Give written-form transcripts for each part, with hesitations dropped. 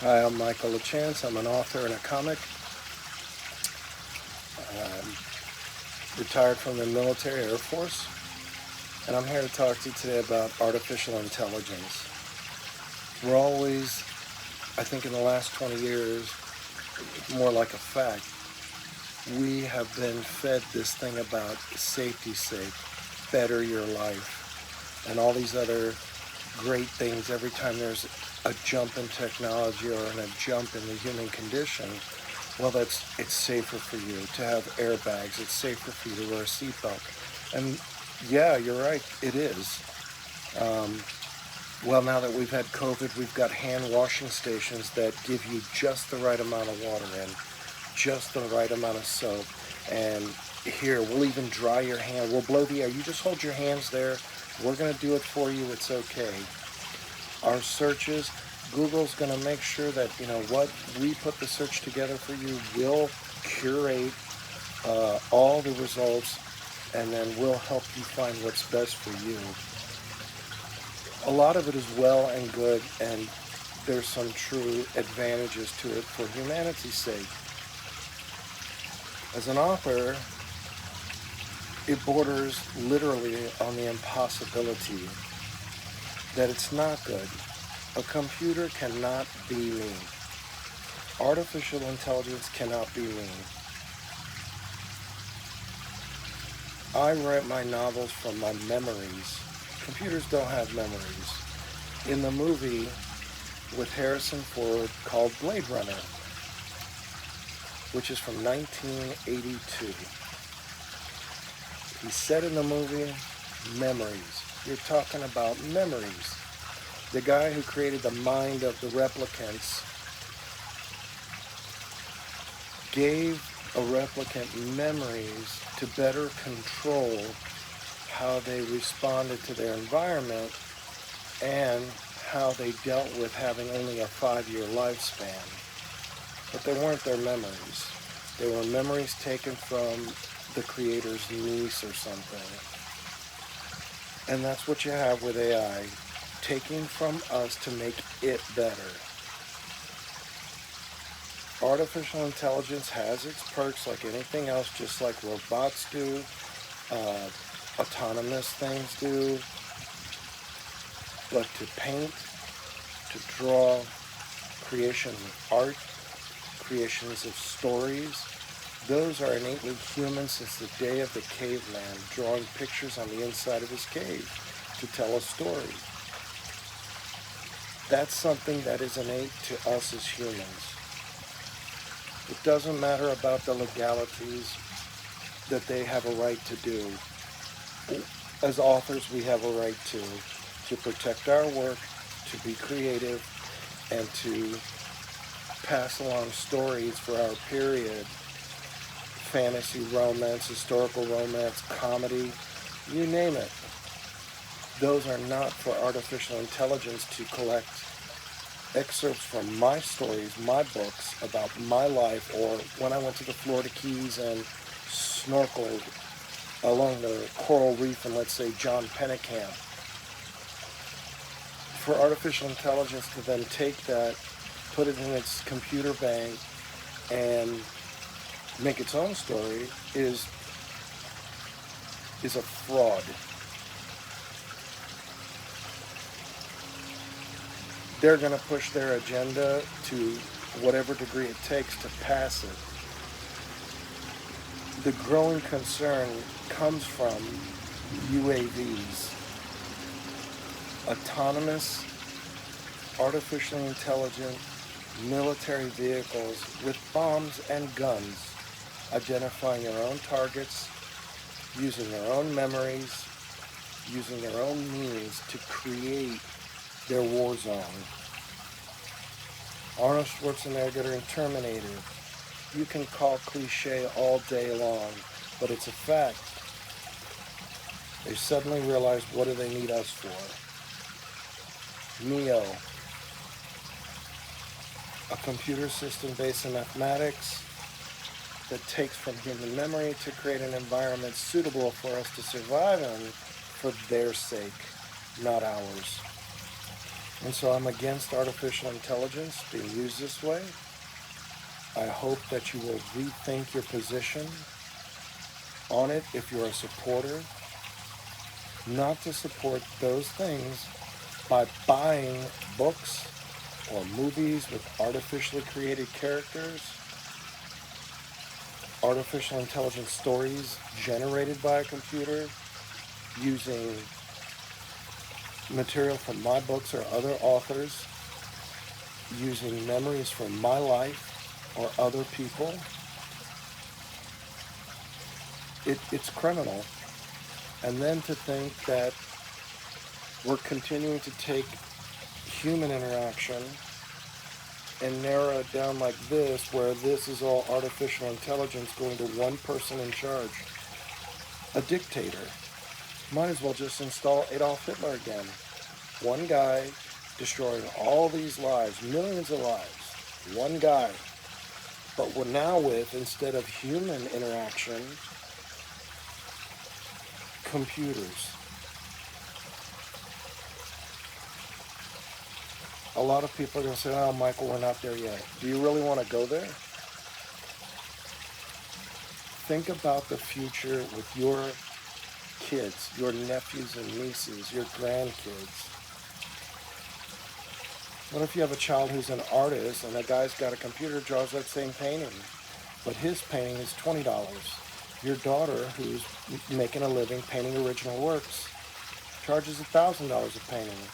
Hi, I'm Michael Lachance. I'm an author and a comic. I'm retired from the military Air Force, and I'm here to talk to you today about artificial intelligence. We're always, I think in the last 20 years, more like a fact, we have been fed this thing about safety's sake, better your life, and all these other great things. Every time there's a jump in technology or a jump in the human condition, well, it's safer for you to have airbags. It's safer for you to wear a seatbelt. And yeah, you're right, it is. Um, well, now that we've had COVID, we've got hand washing stations that give you just the right amount of water and just the right amount of soap. And here, we'll even dry your hand. We'll blow the air. You just hold your hands there. We're going to do it for you. It's okay. Our searches, Google's going to make sure that, you know what, we put the search together for you. We'll curate all the results, and then we'll help you find what's best for you. A lot of it is well and good, and there's some true advantages to it for humanity's sake. As an author, it borders literally on the impossibility that it's not good. A computer cannot be me. Artificial intelligence cannot be me. I write my novels from my memories. Computers don't have memories. In the movie with Harrison Ford called Blade Runner, which is from 1982, he said in the movie, memories. You're talking about memories. The guy who created the mind of the replicants gave a replicant memories to better control how they responded to their environment and how they dealt with having only a 5-year lifespan. But they weren't their memories. They were memories taken from the creator's niece or something. And that's what you have with AI, taking from us to make it better. Artificial intelligence has its perks like anything else, just like robots do, autonomous things do. But to paint, to draw, creation of art, creations of stories, those are innately human since the day of the caveman, drawing pictures on the inside of his cave to tell a story. That's something that is innate to us as humans. It doesn't matter about the legalities that they have a right to do. As authors, we have a right to protect our work, to be creative, and to pass along stories for our period. Fantasy, romance, historical romance, comedy, you name it. Those are not for artificial intelligence to collect excerpts from my stories, my books about my life, or when I went to the Florida Keys and snorkeled along the coral reef in, let's say, John Pennekamp. For artificial intelligence to then take that, put it in its computer bank, and make its own story is a fraud. They're going to push their agenda to whatever degree it takes to pass it. The growing concern comes from UAVs, autonomous, artificially intelligent military vehicles with bombs and guns, identifying their own targets, using their own memories, using their own means to create their war zone. Arnold Schwarzenegger in Terminator. You can call cliche all day long, but it's a fact. They suddenly realized, what do they need us for? Neo, a computer system based in mathematics that takes from human memory to create an environment suitable for us to survive in for their sake, not ours. And so I'm against artificial intelligence being used this way. I hope that you will rethink your position on it if you're a supporter, not to support those things by buying books or movies with artificially created characters, artificial intelligence stories generated by a computer using material from my books or other authors, using memories from my life or other people. It's criminal. And then to think that we're continuing to take human interaction and narrow it down like this, where this is all artificial intelligence going to one person in charge, a dictator. Might as well just install Adolf Hitler again. One guy destroying all these lives, millions of lives. One guy. But we're now with, instead of human interaction, computers. A lot of people are going to say, oh, Michael, we're not there yet. Do you really want to go there? Think about the future with your kids, your nephews and nieces, your grandkids. What if you have a child who's an artist and that guy's got a computer that draws that same painting, but his painting is $20? Your daughter, who's making a living painting original works, charges $1,000 a painting.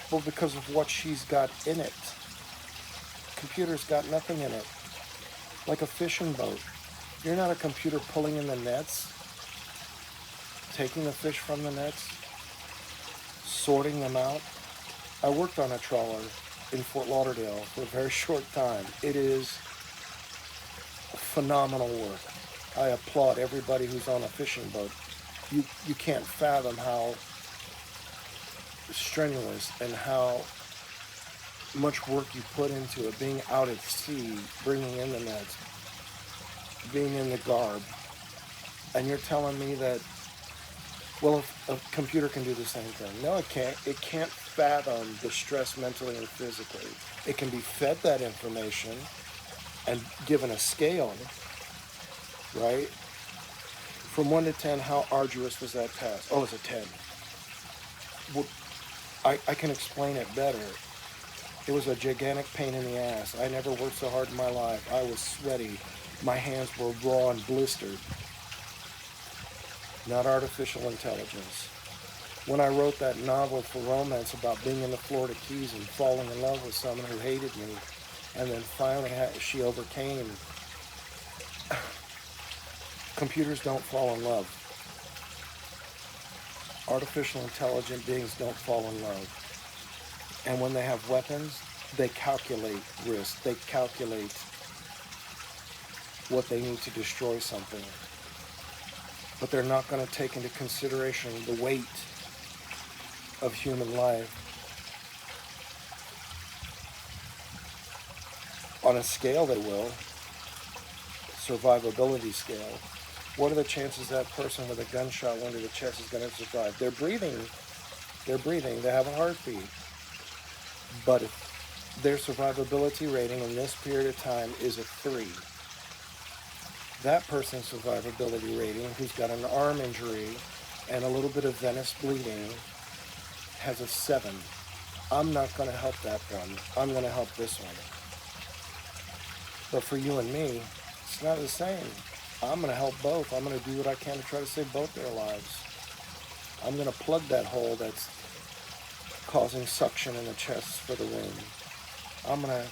Well, because of what she's got in it. Computer's got nothing in it. Like a fishing boat. You're not a computer pulling in the nets, taking the fish from the nets, sorting them out. I worked on a trawler in Fort Lauderdale for a very short time. It is phenomenal work. I applaud everybody who's on a fishing boat. You can't fathom how strenuous and how much work you put into it, being out at sea, bringing in the nets, being in the garb. And you're telling me that, well, a computer can do the same thing. No, it can't. It can't fathom the stress mentally and physically. It can be fed that information and given a scale, right? From 1 to 10, how arduous was that task? Oh, it's a 10. Well, I can explain it better. It was a gigantic pain in the ass. I never worked so hard in my life. I was sweaty. My hands were raw and blistered. Not artificial intelligence. When I wrote that novel for romance about being in the Florida Keys and falling in love with someone who hated me, and then finally she overcame, computers don't fall in love. Artificial intelligent beings don't fall in love. And when they have weapons, they calculate risk. They calculate what they need to destroy something. But they're not going to take into consideration the weight of human life. On a scale they will, survivability scale. What are the chances that person with a gunshot wound to the chest is going to survive? They're breathing, they have a heartbeat. But if their survivability rating in this period of time is a 3, that person's survivability rating, who's got an arm injury and a little bit of venous bleeding, has a 7. I'm not going to help that one. I'm going to help this one. But for you and me, it's not the same. I'm going to help both. I'm going to do what I can to try to save both their lives. I'm going to plug that hole that's causing suction in the chest for the wound. I'm going to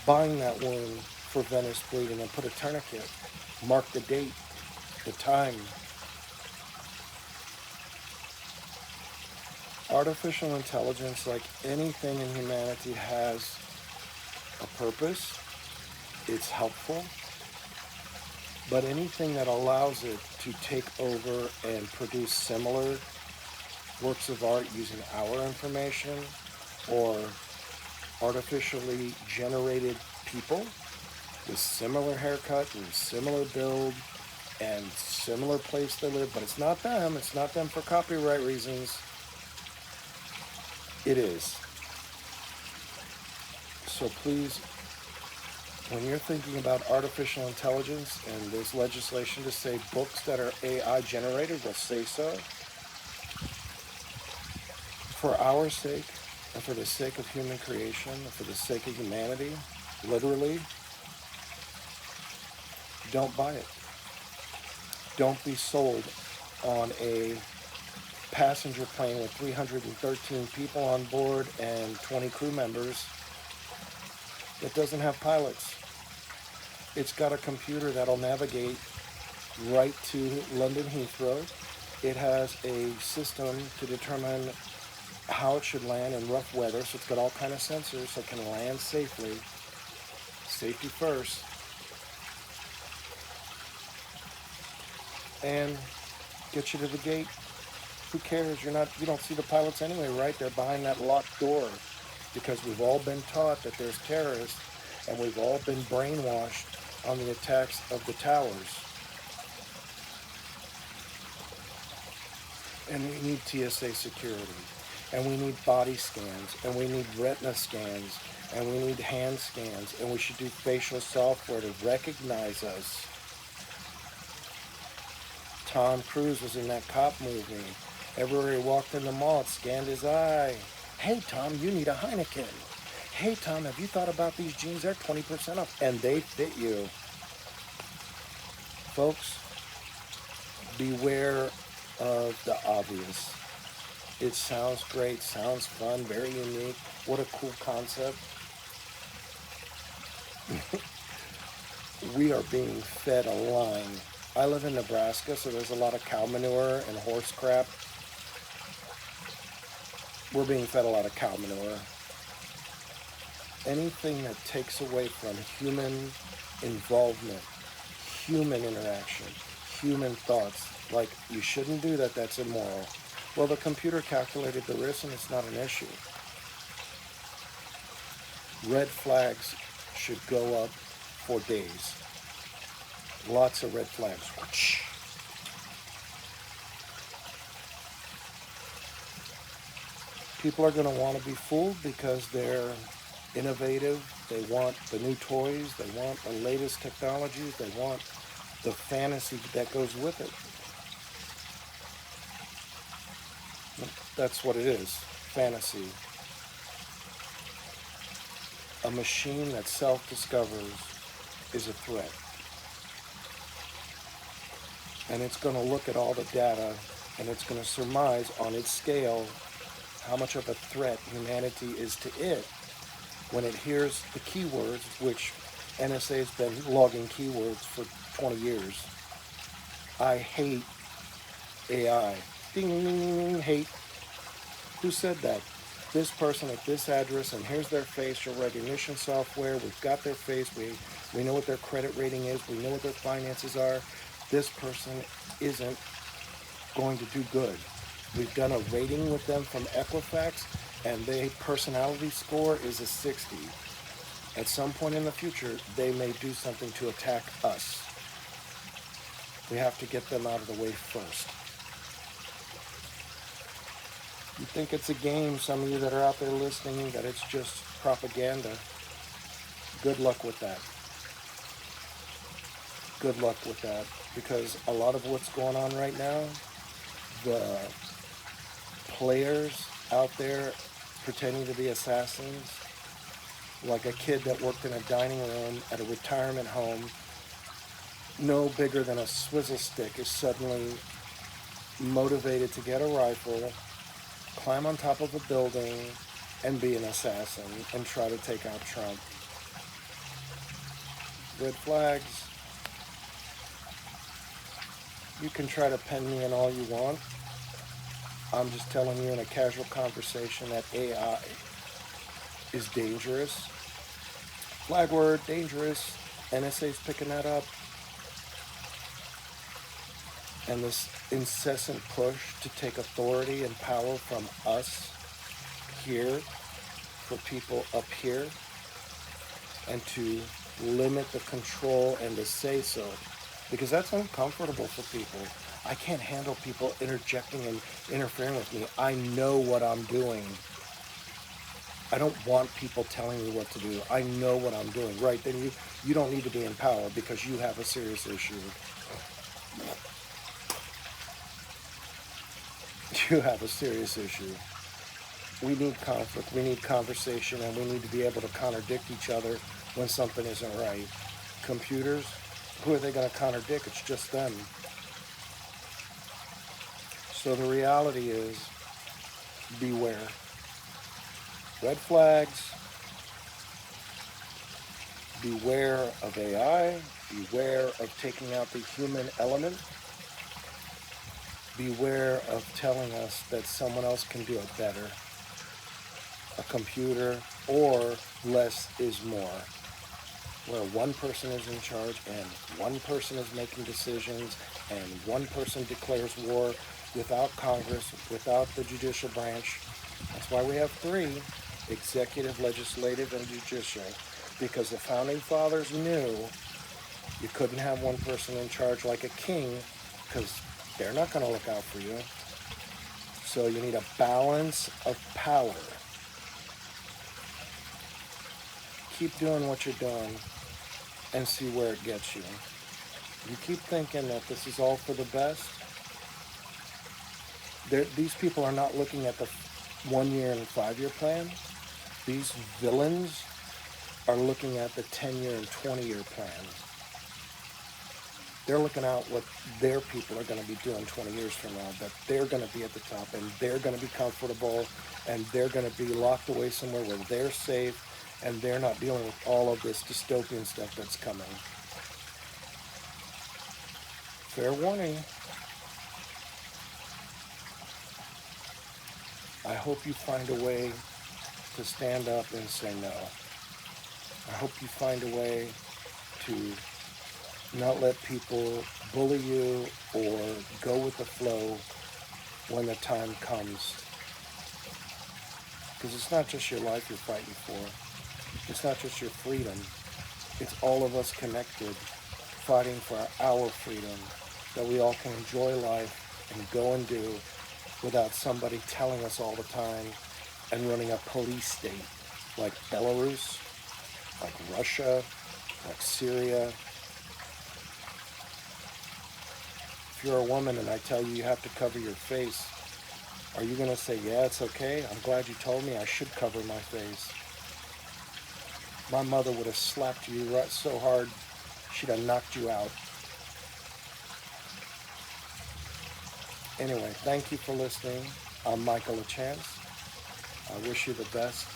bind that wound for venous bleeding and put a tourniquet. Mark the date, the time. Artificial intelligence, like anything in humanity, has a purpose. It's helpful. But anything that allows it to take over and produce similar works of art using our information, or artificially generated people with similar haircut and similar build and similar place they live, but it's not them for copyright reasons. It is. So please, when you're thinking about artificial intelligence and there's legislation to say books that are AI generated will say so, for our sake and for the sake of human creation and for the sake of humanity, literally, don't buy it. Don't be sold on a passenger plane with 313 people on board and 20 crew members that doesn't have pilots. It's got a computer that'll navigate right to London Heathrow. It has a system to determine how it should land in rough weather, so it's got all kind of sensors so it can land safely. Safety first. And get you to the gate. Who cares? You don't see the pilots anyway, right? They're behind that locked door because we've all been taught that there's terrorists and we've all been brainwashed on the attacks of the towers. And we need TSA security, and we need body scans, and we need retina scans, and we need hand scans, and we should do facial software to recognize us. Tom Cruise was in that cop movie. Everywhere he walked in the mall, it scanned his eye. Hey, Tom, you need a Heineken. Hey, Tom, have you thought about these jeans? They're 20% off, and they fit you. Folks, beware of the obvious. It sounds great, sounds fun, very unique. What a cool concept. We are being fed a line. I live in Nebraska, so there's a lot of cow manure and horse crap. We're being fed a lot of cow manure. Anything that takes away from human involvement, human interaction, human thoughts, like you shouldn't do that, that's immoral. Well, the computer calculated the risk and it's not an issue. Red flags should go up for days. Lots of red flags. People are going to want to be fooled because they're innovative. They want the new toys. They want the latest technologies. They want the fantasy that goes with it. That's what it is, fantasy. A machine that self-discovers is a threat. And it's going to look at all the data and it's going to surmise on its scale how much of a threat humanity is to it when it hears the keywords, which NSA has been logging keywords for 20 years. I hate AI. Ding, ding, ding, ding, hate. Who said that? This person at this address, and here's their facial recognition software. We've got their face. We know what their credit rating is. We know what their finances are. This person isn't going to do good. We've done a rating with them from Equifax, and their personality score is a 60. At some point in the future, they may do something to attack us. We have to get them out of the way first. You think it's a game, some of you that are out there listening, that it's just propaganda. Good luck with that. Good luck with that. Because a lot of what's going on right now, the players out there pretending to be assassins, like a kid that worked in a dining room at a retirement home, no bigger than a swizzle stick, is suddenly motivated to get a rifle, climb on top of a building, and be an assassin and try to take out Trump. Red flags. You can try to pen me in all you want. I'm just telling you in a casual conversation that AI is dangerous. Flag word, dangerous. NSA's picking that up. And this incessant push to take authority and power from us here for people up here, and to limit the control and the say-so, because that's uncomfortable for people. I can't handle people interjecting and interfering with me. I know what I'm doing. I don't want people telling me what to do. I know what I'm doing. Right, then you don't need to be in power because you have a serious issue. You have a serious issue. We need conflict, we need conversation, and we need to be able to contradict each other when something isn't right. Computers, who are they going to contradict? It's just them. So the reality is, beware. Red flags, beware of AI, beware of taking out the human element, beware of telling us that someone else can do it better, a computer, or less is more, where one person is in charge and one person is making decisions and one person declares war without Congress, without the judicial branch. That's why we have three: executive, legislative, and judicial, because the founding fathers knew you couldn't have one person in charge like a king because they're not going to look out for you. So you need a balance of power. Keep doing what you're doing and see where it gets you. You keep thinking that this is all for the best. These people are not looking at the 1 year and 5 year plan. These villains are looking at the 10-year and 20-year plans. They're looking out what their people are going to be doing 20 years from now, that they're going to be at the top and they're going to be comfortable and they're going to be locked away somewhere where they're safe and they're not dealing with all of this dystopian stuff that's coming. Fair warning. I hope you find a way to stand up and say no. I hope you find a way to not let people bully you or go with the flow when the time comes. Because it's not just your life you're fighting for. It's not just your freedom. It's all of us connected, fighting for our freedom, that we all can enjoy life and go and do without somebody telling us all the time and running a police state like Belarus, like Russia, like Syria. If you're a woman and I tell you you have to cover your face, are you going to say, yeah, it's okay? I'm glad you told me I should cover my face. My mother would have slapped you right so hard, she'd have knocked you out. Anyway, thank you for listening. I'm Michael Lachance. I wish you the best.